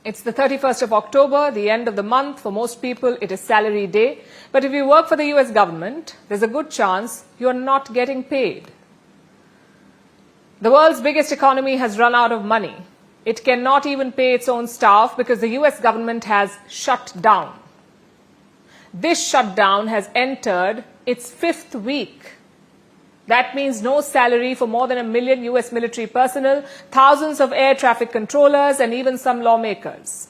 It's the 31st of October, the end of the month. For most people, it is salary day. But if you work for the US government, there's a good chance you're not getting paid. The world's biggest economy has run out of money. It cannot even pay its own staff because the US government has shut down. This shutdown has entered its 5th week. That means no salary for more than 1 million US military personnel, thousands of air traffic controllers, and even some lawmakers.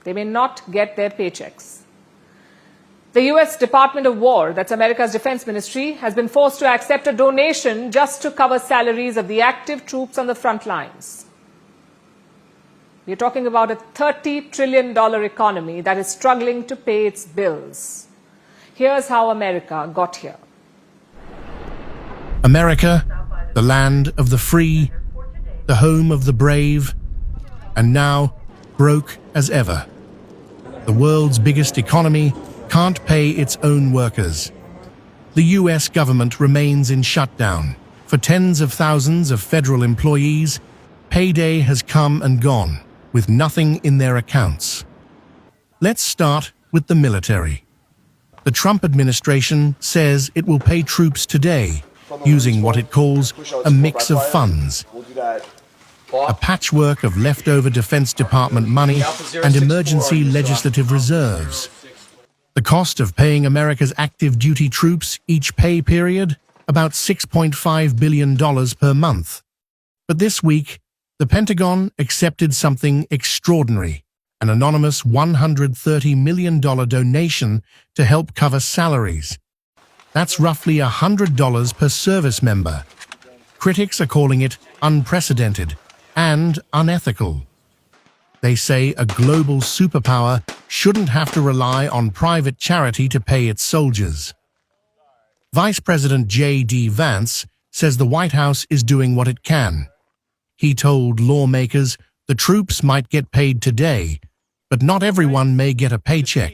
They may not get their paychecks. The US Department of War, that's America's defense ministry, has been forced to accept a donation just to cover salaries of the active troops on the front lines. We're talking about a $30 trillion economy that is struggling to pay its bills. Here's how America got here. America, the land of the free, the home of the brave, and now broke as ever. The world's biggest economy can't pay its own workers. The US government remains in shutdown. For tens of thousands of federal employees, payday has come and gone, with nothing in their accounts. Let's start with the military. The Trump administration says it will pay troops today, using what it calls a mix of funds, a patchwork of leftover Defense Department money and emergency legislative reserves. The cost of paying America's active duty troops each pay period, about $6.5 billion per month. But this week, the Pentagon accepted something extraordinary, an anonymous $130 million donation to help cover salaries. That's roughly $100 per service member. Critics are calling it unprecedented and unethical. They say a global superpower shouldn't have to rely on private charity to pay its soldiers. Vice President J.D. Vance says the White House is doing what it can. He told lawmakers the troops might get paid today, but not everyone may get a paycheck.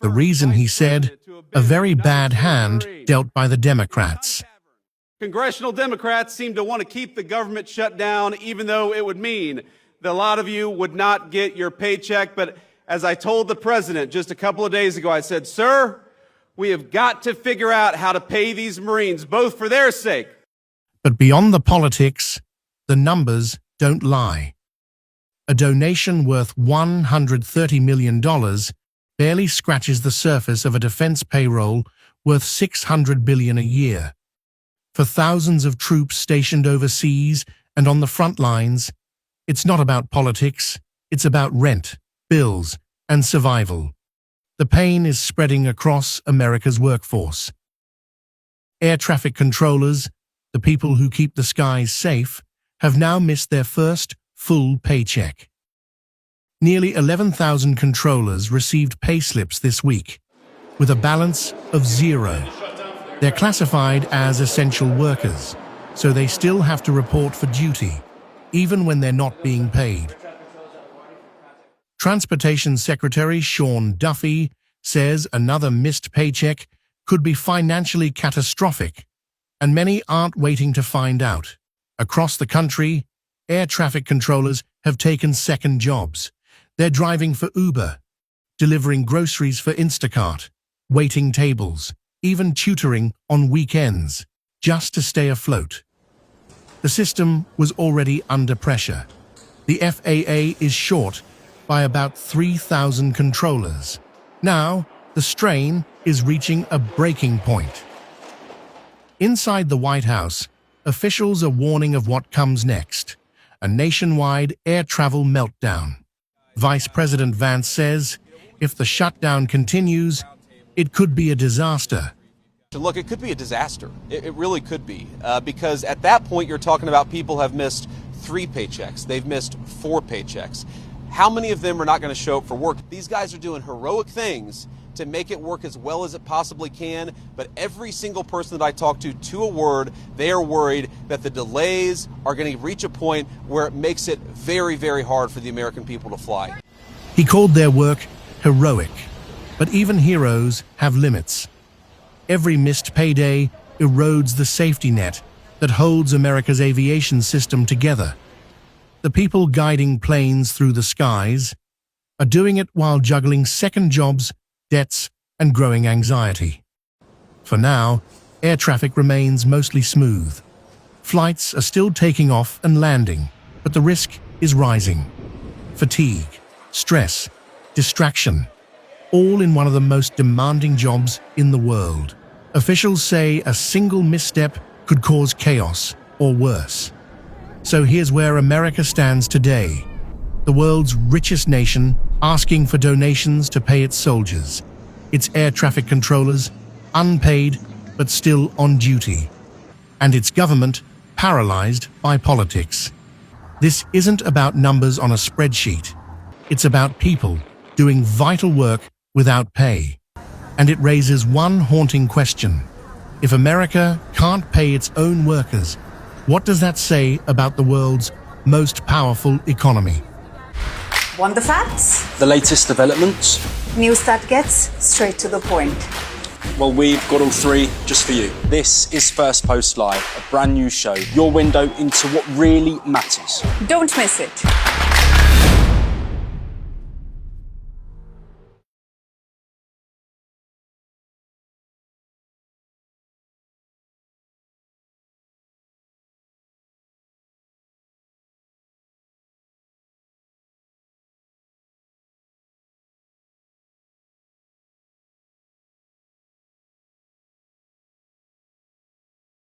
The reason, he said, a very bad hand dealt by the Democrats. Congressional Democrats seem to want to keep the government shut down, even though it would mean that a lot of you would not get your paycheck. But as I told the president just a couple of days ago, I said, sir, we have got to figure out how to pay these Marines, both for their sake. But beyond the politics, the numbers don't lie. A donation worth $130 million barely scratches the surface of a defense payroll worth $600 billion a year. For thousands of troops stationed overseas and on the front lines, it's not about politics, it's about rent, bills, and survival. The pain is spreading across America's workforce. Air traffic controllers, the people who keep the skies safe, have now missed their first full paycheck. Nearly 11,000 controllers received payslips this week, with a balance of zero. They're classified as essential workers, so they still have to report for duty, even when they're not being paid. Transportation Secretary Sean Duffy says another missed paycheck could be financially catastrophic, and many aren't waiting to find out. Across the country, air traffic controllers have taken second jobs. They're driving for Uber, delivering groceries for Instacart, waiting tables, even tutoring on weekends, just to stay afloat. The system was already under pressure. The FAA is short by about 3,000 controllers. Now, the strain is reaching a breaking point. Inside the White House, officials are warning of what comes next, a nationwide air travel meltdown. Vice President Vance says if the shutdown continues, it could be a disaster. Look, it could be a disaster. It really could be, because at that point you're talking about people have missed 3 paychecks. They've missed 4 paychecks. How many of them are not going to show up for work? These guys are doing heroic things to make it work as well as it possibly can, but every single person that I talk to a word, they are worried that the delays are going to reach a point where it makes it very, very hard for the American people to fly. He called their work heroic, but even heroes have limits. Every missed payday erodes the safety net that holds America's aviation system together. the people guiding planes through the skies are doing it while juggling second jobs, debts, and growing anxiety. For now, air traffic remains mostly smooth. Flights are still taking off and landing, but the risk is rising. Fatigue, stress, distraction, all in one of the most demanding jobs in the world. Officials say a single misstep could cause chaos or worse. So here's where America stands today, the world's richest nation asking for donations to pay its soldiers, its air traffic controllers, unpaid but still on duty, and its government paralyzed by politics. This isn't about numbers on a spreadsheet. It's about people doing vital work without pay. And it raises one haunting question. If America can't pay its own workers, what does that say about the world's most powerful economy? Want the facts? The latest developments? News that gets straight to the point. Well, we've got all three just for you. This is First Post Live, a brand new show, your window into what really matters. Don't miss it.